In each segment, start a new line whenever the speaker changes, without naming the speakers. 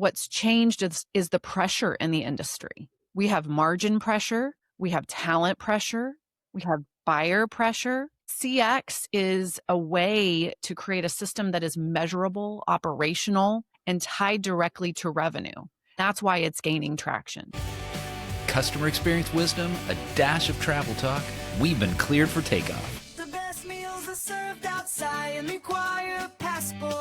what's changed is the pressure in the industry. We have margin pressure, we have talent pressure, we have buyer pressure. CX is a way to create a system that is measurable, operational, and tied directly to revenue. That's why it's gaining traction.
Customer experience wisdom, a dash of travel talk. We've been cleared for takeoff.
The best meals are served outside and require a passport.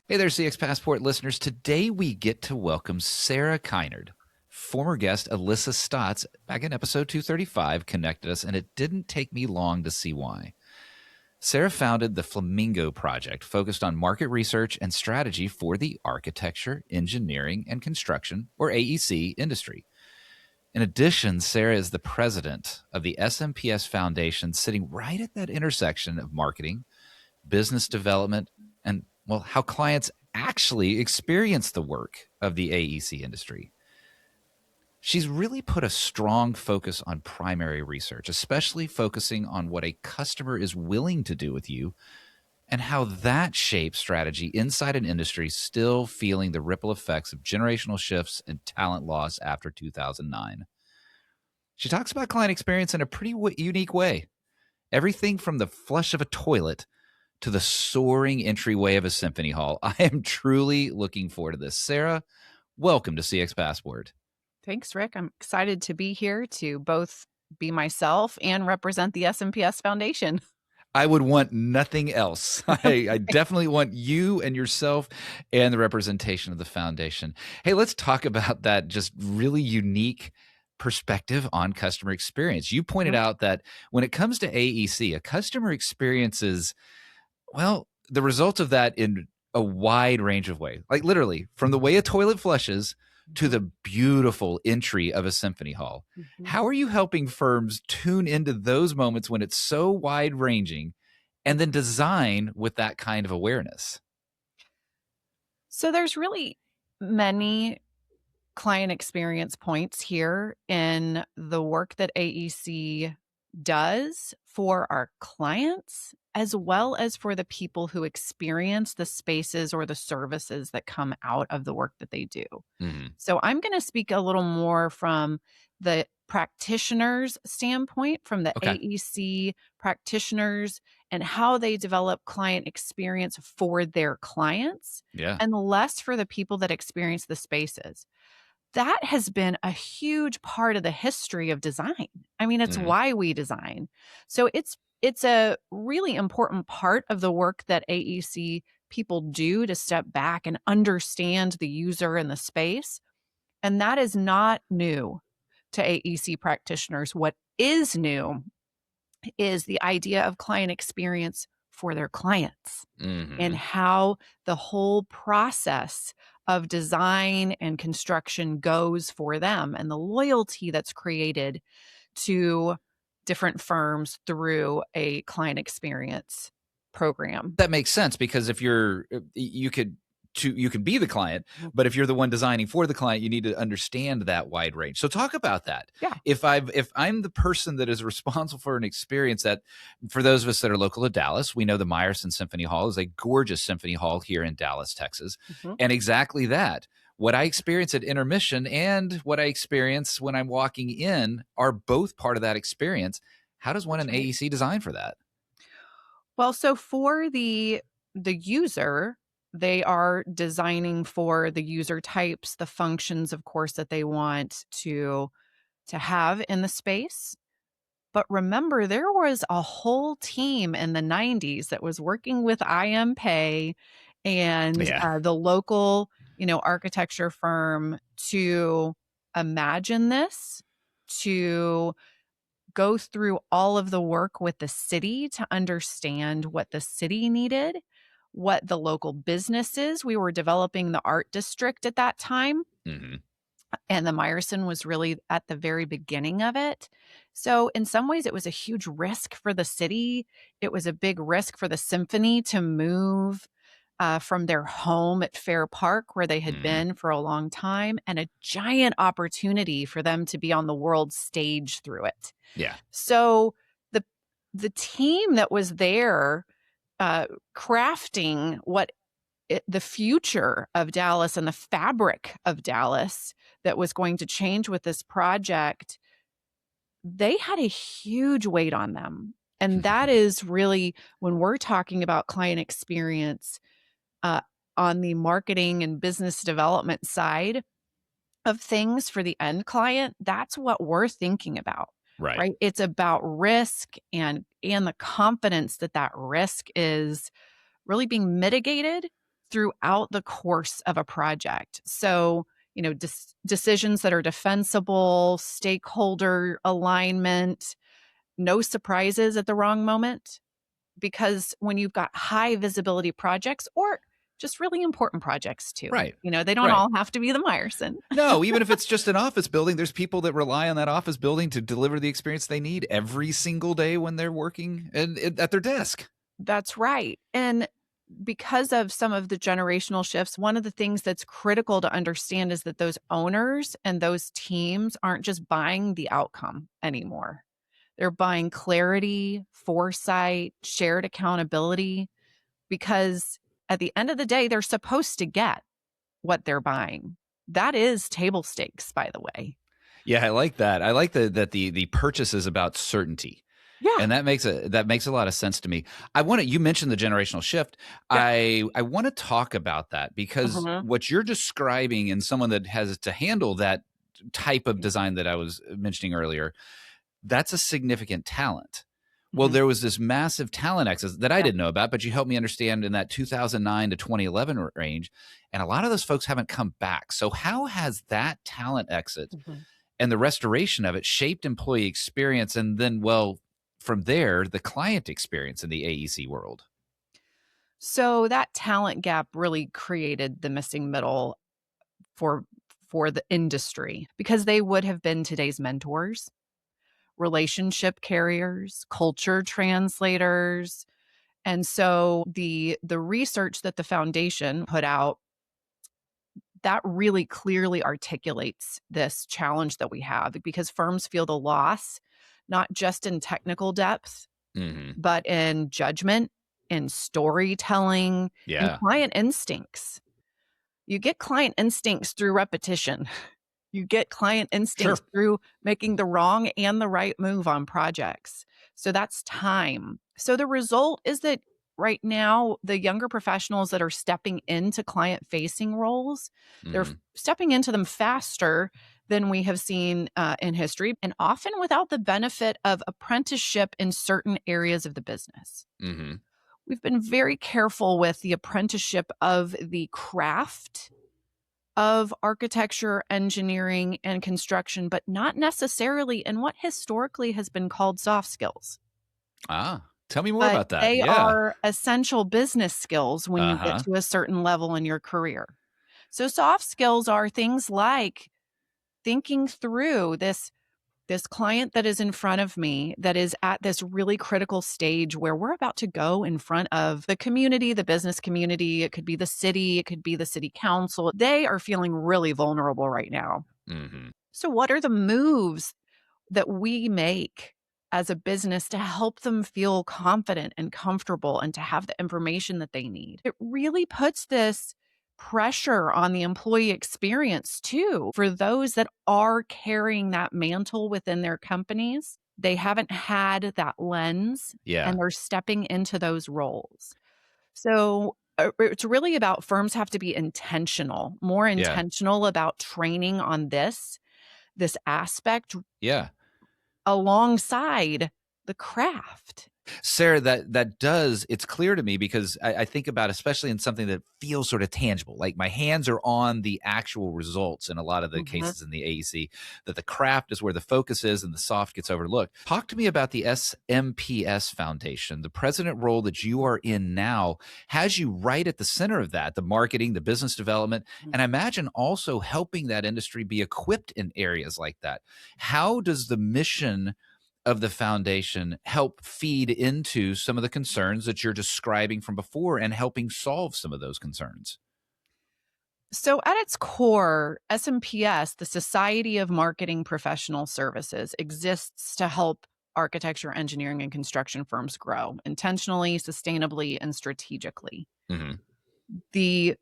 Hey there, CX Passport listeners. Today we get to welcome Sarah Kinard. Former guest Alyssa Stotts, back in episode 235, connected us, and it didn't take me long to see why. Sarah founded the Flamingo Project, focused on market research and strategy for the architecture, engineering, and construction, or AEC, industry. In addition, Sarah is the president of the SMPS Foundation, sitting right at that intersection of marketing, business development, and, well, how clients actually experience the work of the AEC industry. She's really put a strong focus on primary research, especially focusing on what a customer is willing to do with you and how that shapes strategy inside an industry still feeling the ripple effects of generational shifts and talent loss after 2009. She talks about client experience in a pretty unique way. Everything from the flush of a toilet to the soaring entryway of a symphony hall. I am truly looking forward to this. Sarah, welcome to CX Passport.
Thanks, Rick. I'm excited to be here to both be myself and represent the SMPS Foundation.
I would want nothing else. I definitely want you and yourself and the representation of the foundation. Hey, let's talk about that just really unique perspective on customer experience. You pointed out that when it comes to AEC, a customer experiences, well, the results of that in a wide range of ways, like literally from the way a toilet flushes to the beautiful entry of a symphony hall. Mm-hmm. How are you helping firms tune into those moments when it's so wide-ranging and then design with that kind of awareness?
So there's really many client experience points here in the work that AEC does for our clients, as well as for the people who experience the spaces or the services that come out of the work that they do. Mm-hmm. So I'm going to speak a little more from the practitioner's standpoint, from the AEC practitioners and how they develop client experience for their clients, and less for the people that experience the spaces. That has been a huge part of the history of design. I mean, it's why we design. So it's a really important part of the work that AEC people do to step back and understand the user and the space. And that is not new to AEC practitioners. What is new is the idea of client experience for their clients and how the whole process of design and construction goes for them and the loyalty that's created to different firms through a client experience program.
That makes sense, because if you can be the client, but if you're the one designing for the client, you need to understand that wide range. So talk about that.
Yeah.
If I'm the person that is responsible for an experience that, for those of us that are local to Dallas, we know the Meyerson Symphony Hall is a gorgeous symphony hall here in Dallas, Texas. And exactly that. What I experience at intermission and what I experience when I'm walking in are both part of that experience. How does one in AEC design for that?
Well, so for the user, they are designing for the user types, the functions, of course, that they want to have in the space. But remember, there was a whole team in the 90s that was working with IMPay and the local, architecture firm to imagine this, to go through all of the work with the city to understand what the city needed, what the local businesses. We were developing the art district at that time. And the Meyerson was really at the very beginning of it. So in some ways, it was a huge risk for the city. It was a big risk for the symphony to move from their home at Fair Park, where they had been for a long time, and a giant opportunity for them to be on the world stage through it.
Yeah.
So the team that was there crafting what the future of Dallas and the fabric of Dallas that was going to change with this project, they had a huge weight on them. And that is really when we're talking about client experience uh, on the marketing and business development side of things for the end client, that's what we're thinking about,
Right.
right? It's about risk and the confidence that that risk is really being mitigated throughout the course of a project. So, decisions that are defensible, stakeholder alignment, no surprises at the wrong moment. Because when you've got high visibility projects or just really important projects too,
Right.
they don't
Right.
all have to be the Meyerson.
No, even if it's just an office building, there's people that rely on that office building to deliver the experience they need every single day when they're working at their desk.
That's right. And because of some of the generational shifts, one of the things that's critical to understand is that those owners and those teams aren't just buying the outcome anymore. They're buying clarity, foresight, shared accountability, because at the end of the day, they're supposed to get what they're buying. That is table stakes, by the way.
Yeah, I like that. I like that the purchase is about certainty.
Yeah.
And that makes a lot of sense to me. You mentioned the generational shift.
Yeah.
I want to talk about that because what you're describing in someone that has to handle that type of design that I was mentioning earlier, that's a significant talent. Well, there was this massive talent excess that I didn't know about, but you helped me understand in that 2009 to 2011 range. And a lot of those folks haven't come back. So how has that talent exit and the restoration of it shaped employee experience? And then, well, from there, the client experience in the AEC world?
So that talent gap really created the missing middle for the industry, because they would have been today's mentors, relationship carriers, culture translators. And so the research that the foundation put out, that really clearly articulates this challenge that we have, because firms feel the loss, not just in technical depth, but in judgment, in storytelling, and client instincts. You get client instincts through repetition. You get client instincts through making the wrong and the right move on projects. So that's time. So the result is that right now, the younger professionals that are stepping into client-facing roles, they're stepping into them faster than we have seen in history, and often without the benefit of apprenticeship in certain areas of the business. We've been very careful with the apprenticeship of the craft of architecture, engineering, and construction, but not necessarily in what historically has been called soft skills.
Tell me more
But
about that.
they are essential business skills when you get to a certain level in your career. So soft skills are things like thinking through this client that is in front of me, that is at this really critical stage where we're about to go in front of the community, the business community. It could be the city. It could be the city council. They are feeling really vulnerable right now. So what are the moves that we make as a business to help them feel confident and comfortable and to have the information that they need? It really puts this pressure on the employee experience too, for those that are carrying that mantle within their companies. They haven't had that lens, and they're stepping into those roles. So it's really about firms have to be intentional, more intentional about training on this aspect alongside the craft.
Sarah, it's clear to me because I think about, especially in something that feels sort of tangible, like my hands are on the actual results in a lot of the cases in the AEC, that the craft is where the focus is and the soft gets overlooked. Talk to me about the SMPS Foundation. The president role that you are in now has you right at the center of that, the marketing, the business development, and I imagine also helping that industry be equipped in areas like that. How does the mission of the foundation help feed into some of the concerns that you're describing from before and helping solve some of those concerns?
So at its core, SMPS, the Society of Marketing Professional Services, exists to help architecture, engineering, and construction firms grow intentionally, sustainably, and strategically. The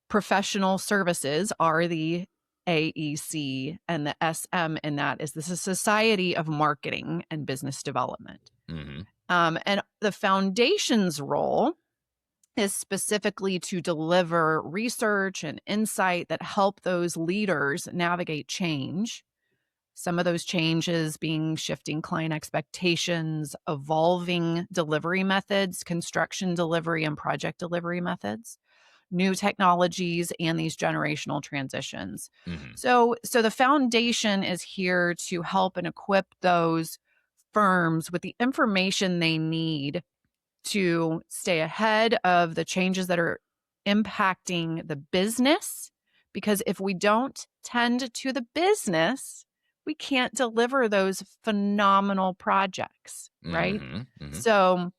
professional services are the AEC, and the SM in that is this is Society of Marketing and Business Development.
Mm-hmm.
And the foundation's role is specifically to deliver research and insight that help those leaders navigate change. Some of those changes being shifting client expectations, evolving delivery methods, construction delivery and project delivery methods, new technologies, and these generational transitions.
Mm-hmm.
So the foundation is here to help and equip those firms with the information they need to stay ahead of the changes that are impacting the business. Because if we don't tend to the business, we can't deliver those phenomenal projects, right?
Mm-hmm. Mm-hmm.
So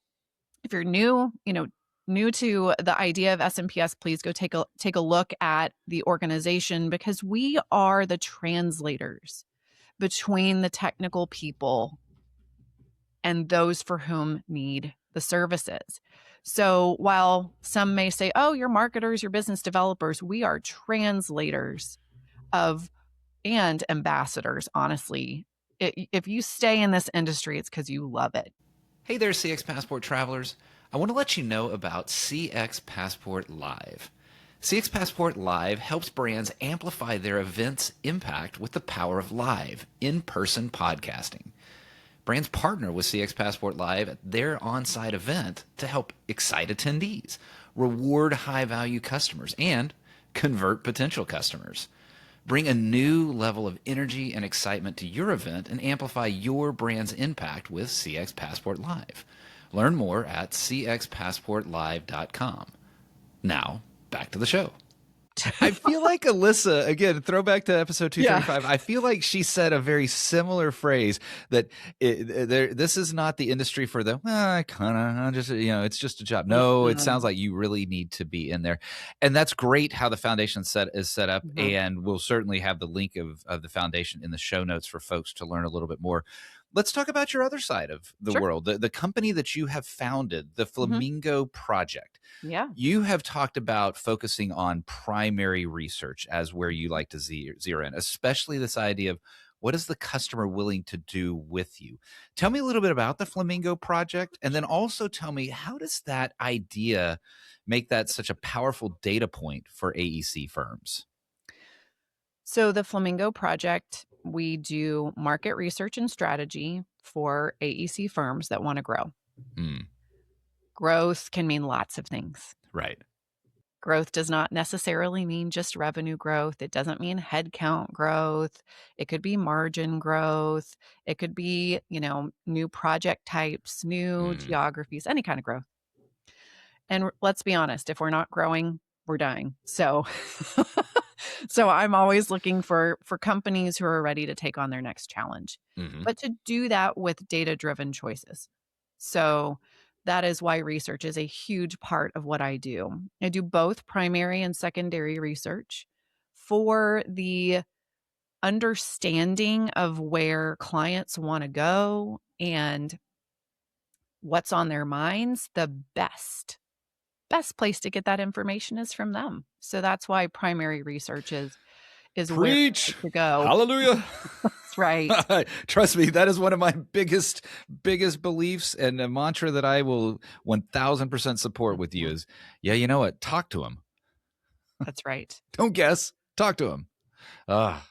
if you're new to the idea of SMPS, please go take a look at the organization, because we are the translators between the technical people and those for whom need the services. So while some may say, oh, you're marketers, you're business developers, we are translators of and ambassadors, honestly. If you stay in this industry, it's because you love it.
Hey there, CX Passport travelers. I want to let you know about CX Passport Live. CX Passport Live helps brands amplify their event's impact with the power of live, in-person podcasting. Brands partner with CX Passport Live at their on-site event to help excite attendees, reward high-value customers, and convert potential customers. Bring a new level of energy and excitement to your event and amplify your brand's impact with CX Passport Live. Learn more at cxpassportlive.com. Now, back to the show. I feel like Alyssa, again, throwback to episode 235, I feel like she said a very similar phrase that this is not the industry for the, it's just a job. No, it sounds like you really need to be in there. And that's great how the foundation is set up. Mm-hmm. And we'll certainly have the link of the foundation in the show notes for folks to learn a little bit more. Let's talk about your other side of the world, the company that you have founded, the Flamingo Project.
Yeah.
You have talked about focusing on primary research as where you like to zero in, especially this idea of what is the customer willing to do with you. Tell me a little bit about the Flamingo Project, and then also tell me, how does that idea make that such a powerful data point for AEC firms?
So the Flamingo Project, we do market research and strategy for AEC firms that want to grow. Growth can mean lots of things.
Right.
Growth does not necessarily mean just revenue growth. It doesn't mean headcount growth. It could be margin growth. It could be, new project types, new geographies, any kind of growth. And let's be honest, if we're not growing, we're dying. So I'm always looking for companies who are ready to take on their next challenge, but to do that with data-driven choices. So that is why research is a huge part of what I do. I do both primary and secondary research for the understanding of where clients want to go and what's on their minds. The best place to get that information is from them. So that's why primary research is
Preach.
Where to go.
Hallelujah.
That's right.
Trust me, that is one of my biggest beliefs, and a mantra that I will 1000% support with you is, you know what? Talk to them.
That's right.
Don't guess. Talk to them.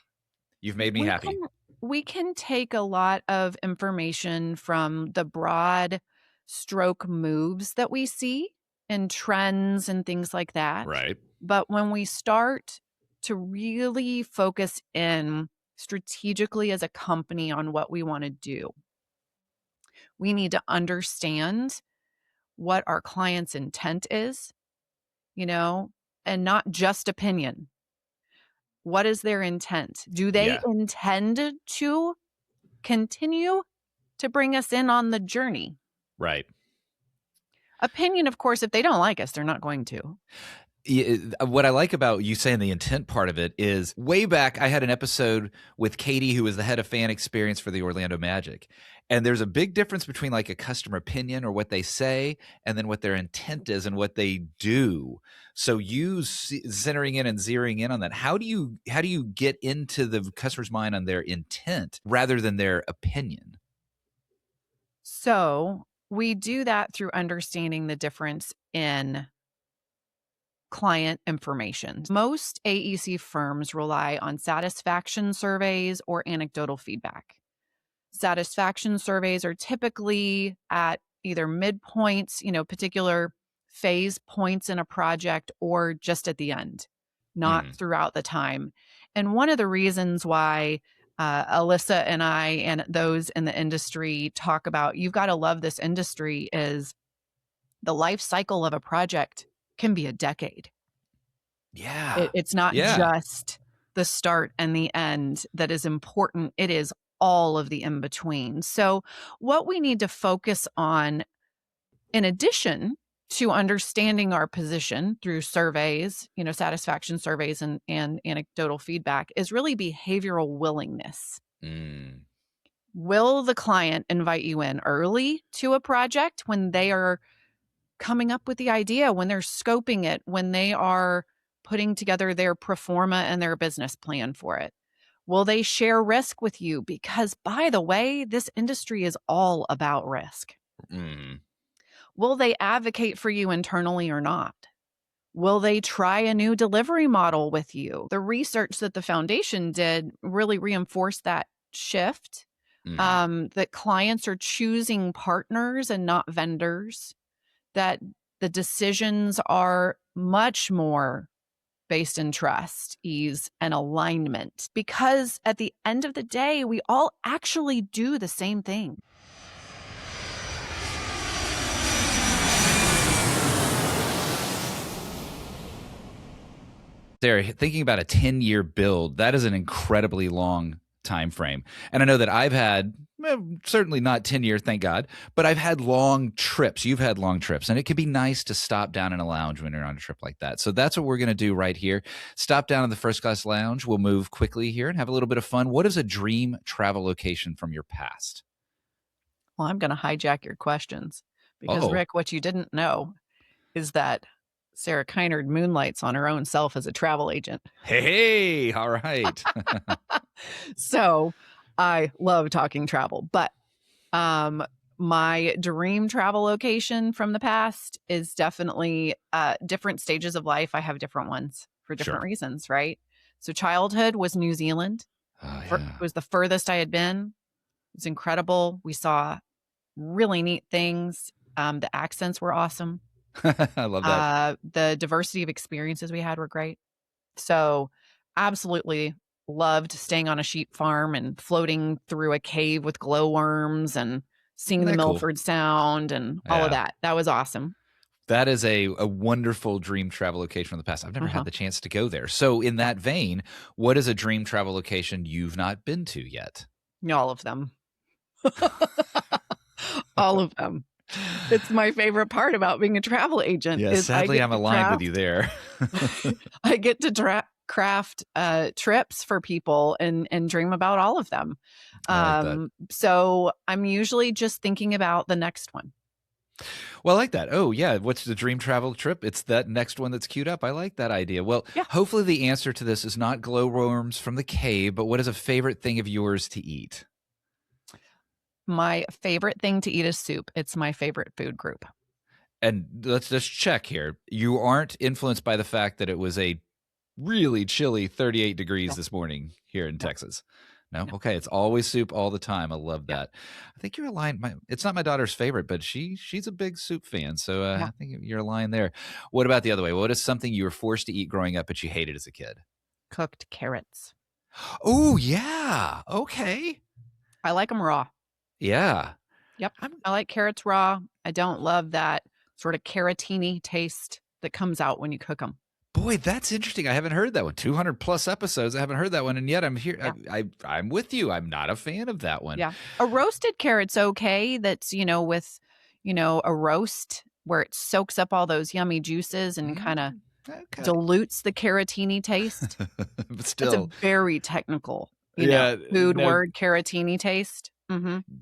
You've made me happy.
We can take a lot of information from the broad stroke moves that we see and trends and things like that.
Right.
But when we start to really focus in strategically as a company on what we want to do, we need to understand what our client's intent is, and not just opinion. What is their intent? Do they intend to continue to bring us in on the journey?
Right.
Opinion, of course, if they don't like us, they're not going to.
What I like about you saying the intent part of it is way back, I had an episode with Katie, who was the head of fan experience for the Orlando Magic. And there's a big difference between like a customer opinion or what they say and then what their intent is and what they do. So you centering in and zeroing in on that. How do you get into the customer's mind on their intent rather than their opinion?
So we do that through understanding the difference in client information. Most AEC firms rely on satisfaction surveys or anecdotal feedback. Satisfaction surveys are typically at either midpoints, particular phase points in a project, or just at the end, not throughout the time. And one of the reasons why Alyssa and I and those in the industry talk about you've got to love this industry is the life cycle of a project can be a decade.
Yeah.
It's not just the start and the end that is important. It is all of the in between. So what we need to focus on, in addition to understanding our position through surveys, satisfaction surveys and anecdotal feedback, is really behavioral willingness. Will the client invite you in early to a project when they are coming up with the idea, when they're scoping it, when they are putting together their pro forma and their business plan for it? Will they share risk with you? Because, by the way, this industry is all about risk. Will they advocate for you internally or not? Will they try a new delivery model with you? The research that the foundation did really reinforced that shift, that clients are choosing partners and not vendors, that the decisions are much more based in trust, ease, and alignment. Because at the end of the day, we all actually do the same thing.
Sarah, thinking about a 10-year build, that is an incredibly long time frame. And I know that I've had, certainly not 10 years, thank God, but I've had long trips. You've had long trips, and it can be nice to stop down in a lounge when you're on a trip like that. So that's what we're going to do right here. Stop down in the first class lounge. We'll move quickly here and have a little bit of fun. What is a dream travel location from your past?
Well, I'm going to hijack your questions because, Rick, what you didn't know is that Sarah Kinard moonlights on her own self as a travel agent.
Hey, all right.
So I love talking travel, but my dream travel location from the past is definitely different stages of life. I have different ones for different reasons, right? So childhood was New Zealand. It was the furthest I had been. It was incredible. We saw really neat things. The accents were awesome.
I love that.
The diversity of experiences we had were great. So absolutely loved staying on a sheep farm and floating through a cave with glowworms and seeing the Milford Sound and all of that. That was awesome.
That is a wonderful dream travel location from the past. I've never had the chance to go there. So in that vein, what is a dream travel location you've not been to yet?
All of them. All of them. It's my favorite part about being a travel agent.
Yeah, sadly, I'm aligned with you there.
I get to craft trips for people and dream about all of them. So I'm usually just thinking about the next one.
Well, I like that. Oh, yeah. What's the dream travel trip? It's that next one that's queued up. I like that idea. Well, hopefully the answer to this is not glowworms from the cave, but what is a favorite thing of yours to eat?
My favorite thing to eat is soup. It's my favorite food group.
And let's just check here. You aren't influenced by the fact that it was a really chilly 38 degrees this morning here in Texas. No? Okay. It's always soup all the time. I love that. I think you're aligned. It's not my daughter's favorite, but she's a big soup fan. So I think you're aligned there. What about the other way? What is something you were forced to eat growing up, but you hated as a kid?
Cooked carrots.
Oh, yeah. Okay.
I like them raw.
Yeah.
Yep. I like carrots raw. I don't love that sort of carotini taste that comes out when you cook them.
Boy, that's interesting. I haven't heard that one. 200 plus episodes. I haven't heard that one. And yet I'm here. Yeah. I'm with you. I'm not a fan of that one.
Yeah. A roasted carrot's okay. That's, with, a roast where it soaks up all those yummy juices and kind of
Okay.
dilutes the caratini taste.
But
That's a
still,
very technical,
yeah,
food
no,
word, caratini taste.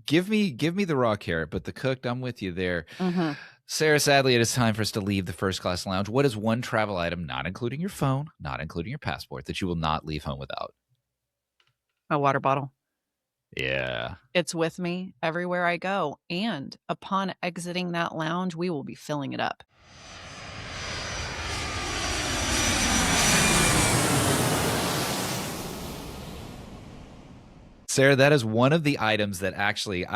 give me the raw carrot, but the cooked, I'm with you there.
Mhm.
Sarah, sadly, it is time for us to leave the first class lounge. What is one travel item, not including your phone, not including your passport, that you will not leave home without?
A water bottle.
Yeah.
It's with me everywhere I go, and upon exiting that lounge, we will be filling it up.
Sarah, that is one of the items that actually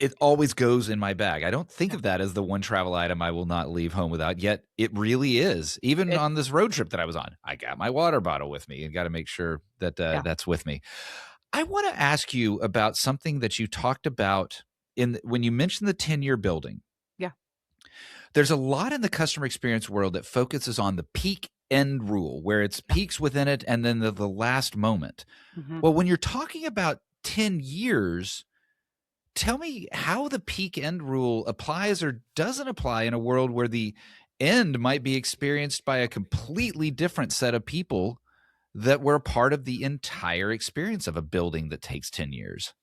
it always goes in my bag. I don't think
Yeah.
of that as the one travel item I will not leave home without, yet it really is. Even
It
on this road trip that I was on, I got my water bottle with me and got to make sure that
yeah.
that's with me. I want to ask you about something that you talked about when you mentioned the 10-year building.
Yeah.
There's a lot in the customer experience world that focuses on the peak end rule, where it's peaks within it and then the last moment.
Mhm.
Well, when you're talking about 10 years, tell me how the peak end rule applies or doesn't apply in a world where the end might be experienced by a completely different set of people that were a part of the entire experience of a building that takes 10 years.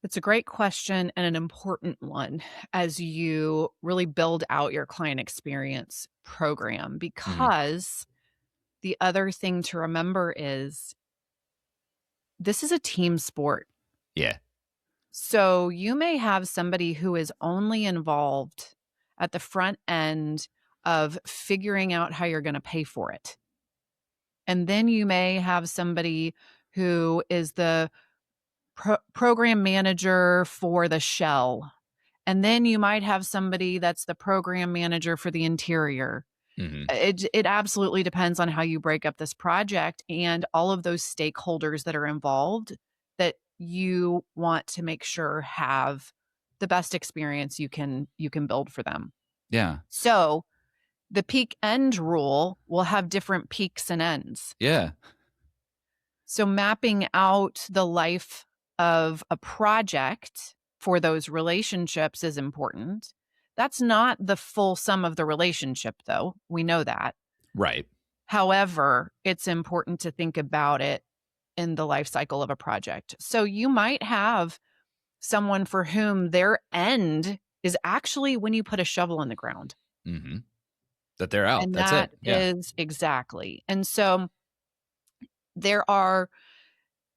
It's a great question and an important one as you really build out your client experience program,
Mhm.
because the other thing to remember is this is a team sport.
Yeah.
So you may have somebody who is only involved at the front end of figuring out how you're going to pay for it. And then you may have somebody who is the program manager for the shell. And then you might have somebody that's the program manager for the interior.
Mhm.
It absolutely depends on how you break up this project and all of those stakeholders that are involved that you want to make sure have the best experience you can build for them.
Yeah.
So the peak end rule will have different peaks and ends.
Yeah.
So mapping out the life of a project for those relationships is important. That's not the full sum of the relationship, though. We know that.
Right.
However, it's important to think about it in the life cycle of a project. So you might have someone for whom their end is actually when you put a shovel in the ground.
Mhm. That they're out.
And
That's
that
it. Yeah.
is exactly. And so there are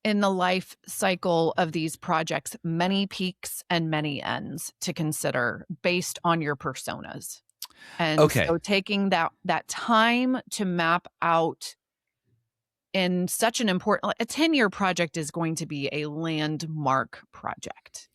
in the life cycle of these projects many peaks and many ends to consider based on your personas. And
Okay.
so taking that time to map out in such an important, a 10-year project is going to be a landmark project.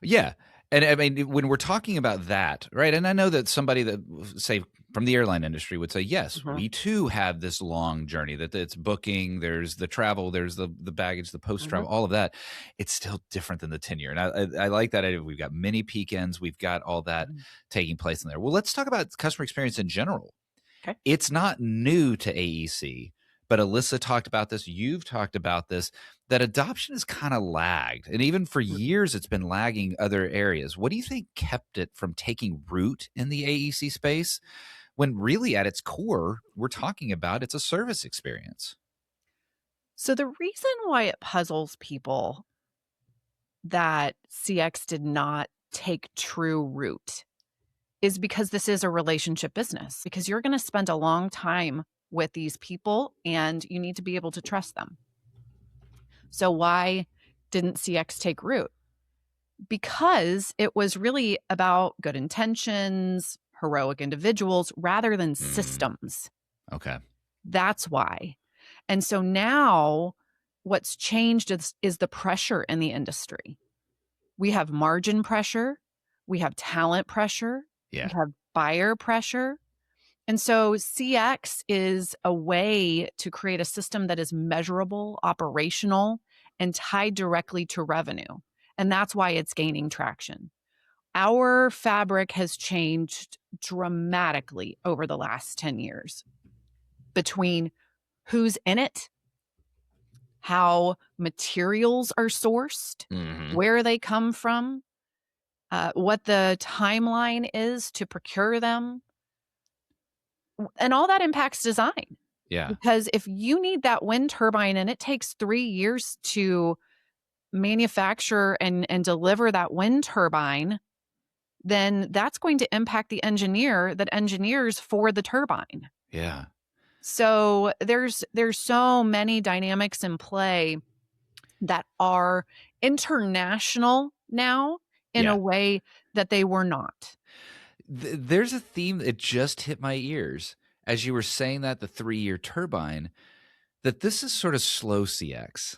Yeah. And I mean, when we're talking about that, right? And I know that somebody that, say, from the airline industry would say, yes,
Mhm.
we too have this long journey that it's booking, there's the travel, there's the baggage, the post travel, all of that. It's still different than the 10-year. And I like that idea. We've got many peak ends, we've got all that
Mhm.
taking place in there. Well, let's talk about customer experience in general.
Okay.
It's not new to AEC, but Alyssa talked about this. You've talked about this, that adoption has kind of lagged. And even for
Mhm.
years, it's been lagging other areas. What do you think kept it from taking root in the AEC space when really at its core, we're talking about it's a service experience?
So the reason why it puzzles people that CX did not take true root is because this is a relationship business, because you're going to spend a long time with these people and you need to be able to trust them. So why didn't CX take root? Because it was really about good intentions, heroic individuals rather than systems.
Okay.
That's why. And so now what's changed is the pressure in the industry. We have margin pressure, we have talent pressure, we
Yeah.
have buyer pressure. And so CX is a way to create a system that is measurable, operational, and tied directly to revenue. And that's why it's gaining traction. Our fabric has changed dramatically over the last 10 years between who's in it, how materials are sourced,
Mhm.
where they come from, what the timeline is to procure them. And all that impacts design.
Yeah.
Because if you need that wind turbine and it takes 3 years to manufacture and deliver that wind turbine, then that's going to impact the engineer that engineers for the turbine.
Yeah.
So there's so many dynamics in play that are international now in a way that they were not.
There's a theme that just hit my ears as you were saying that, the 3-year turbine, that this is sort of slow CX.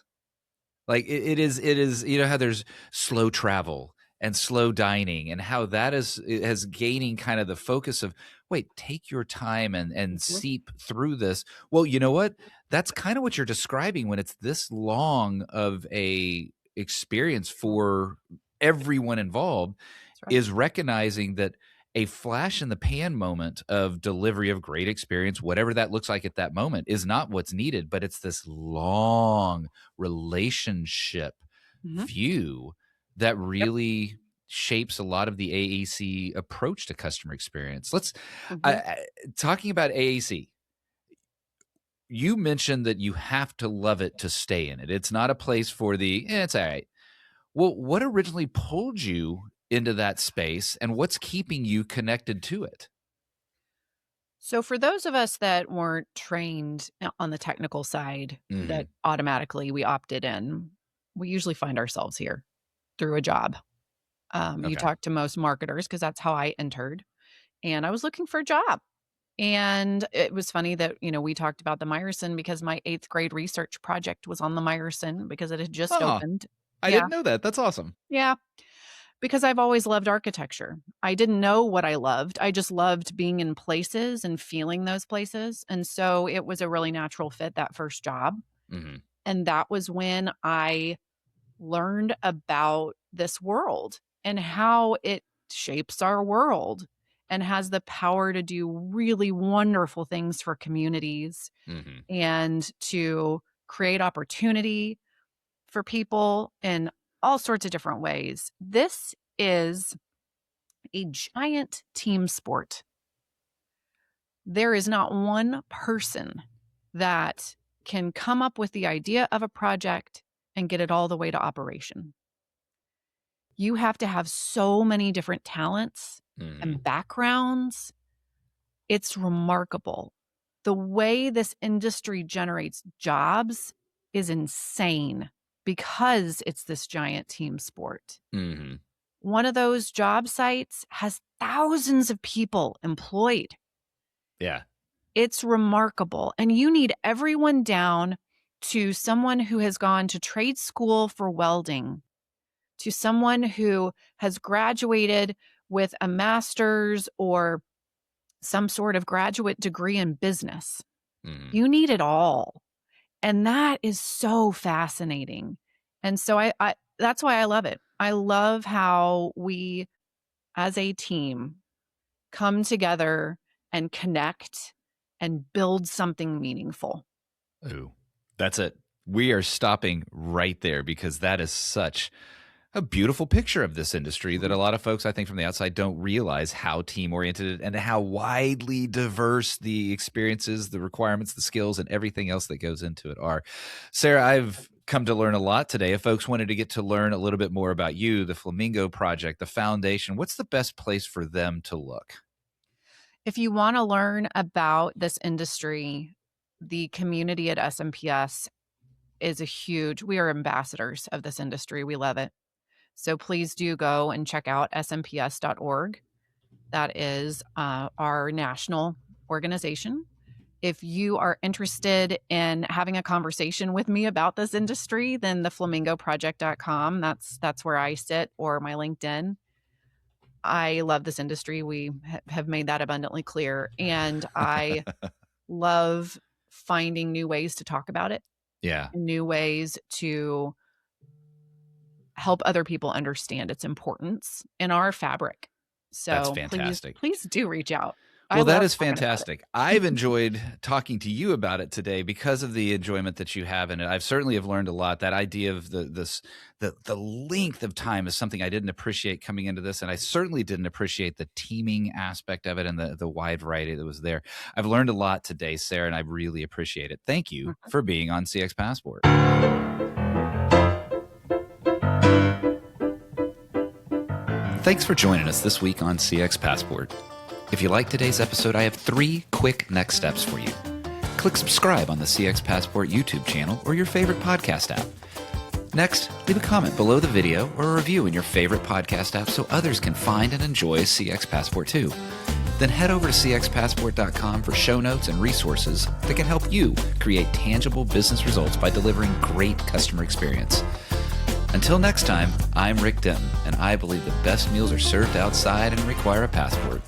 Like it is, you know, how there's slow travel and slow dining, and how that has gaining kind of the focus of, wait, take your time and seep through this. Well, you know what? That's kind of what you're describing when it's this long of a experience for everyone involved, is recognizing that a flash in the pan moment of delivery of great experience, whatever that looks like at that moment, is not what's needed, but it's this long relationship view that really shapes a lot of the AEC approach to customer experience. Let's talking about AEC. You mentioned that you have to love it to stay in it. It's not a place for the, it's all right. Well, what originally pulled you into that space, and what's keeping you connected to it?
So for those of us that weren't trained on the technical side, that automatically we opted in, we usually find ourselves here through a job. You talk to most marketers, because that's how I entered, and I was looking for a job. And it was funny that, you know, we talked about the Meyerson because my 8th grade research project was on the Meyerson because it had just opened.
I didn't know that. That's awesome.
Yeah. Because I've always loved architecture. I didn't know what I loved. I just loved being in places and feeling those places. And so it was a really natural fit, that first job. And that was when I learned about this world and how it shapes our world and has the power to do really wonderful things for communities and to create opportunity for people in all sorts of different ways. This is a giant team sport. There is not one person that can come up with the idea of a project and get it all the way to operation. You have to have so many different talents and backgrounds. It's remarkable. The way this industry generates jobs is insane because it's this giant team sport. One of those job sites has thousands of people employed.
Yeah.
It's remarkable. And you need everyone down to someone who has gone to trade school for welding, to someone who has graduated with a master's or some sort of graduate degree in business. You need it all. And that is so fascinating. And so I that's why I love it. I love how we as a team come together and connect and build something meaningful.
Ooh, that's it. We are stopping right there because that is such a beautiful picture of this industry that a lot of folks, I think, from the outside don't realize how team-oriented and how widely diverse the experiences, the requirements, the skills, and everything else that goes into it are. Sarah, I've come to learn a lot today. If folks wanted to get to learn a little bit more about you, the Flamingo Project, the foundation, what's the best place for them to look?
If you want to learn about this industry, the community at SMPS is we are ambassadors of this industry. We love it. So please do go and check out smps.org. That is our national organization. If you are interested in having a conversation with me about this industry, then the flamingoproject.com, that's where I sit, or my LinkedIn. I love this industry. We have made that abundantly clear. And I love finding new ways to talk about it.
Yeah.
New ways to help other people understand its importance in our fabric. So
that's fantastic.
Please do reach out. I
Well, that
love
is
talking about it.
fantastic. I've enjoyed talking to you about it today because of the enjoyment that you have in it. I've certainly have learned a lot. That idea of the length of time is something I didn't appreciate coming into this, and I certainly didn't appreciate the teaming aspect of it and the wide variety that was there. I've learned a lot today, Sarah, and I really appreciate it. Thank you for being on CX Passport. Thanks for joining us this week on CX Passport. If you like today's episode, I have 3 quick next steps for you. Click subscribe on the CX Passport YouTube channel or your favorite podcast app. Next, leave a comment below the video or a review in your favorite podcast app so others can find and enjoy CX Passport too. Then head over to cxpassport.com for show notes and resources that can help you create tangible business results by delivering great customer experience. Until next time, I'm Rick Denton, and I believe the best meals are served outside and require a passport.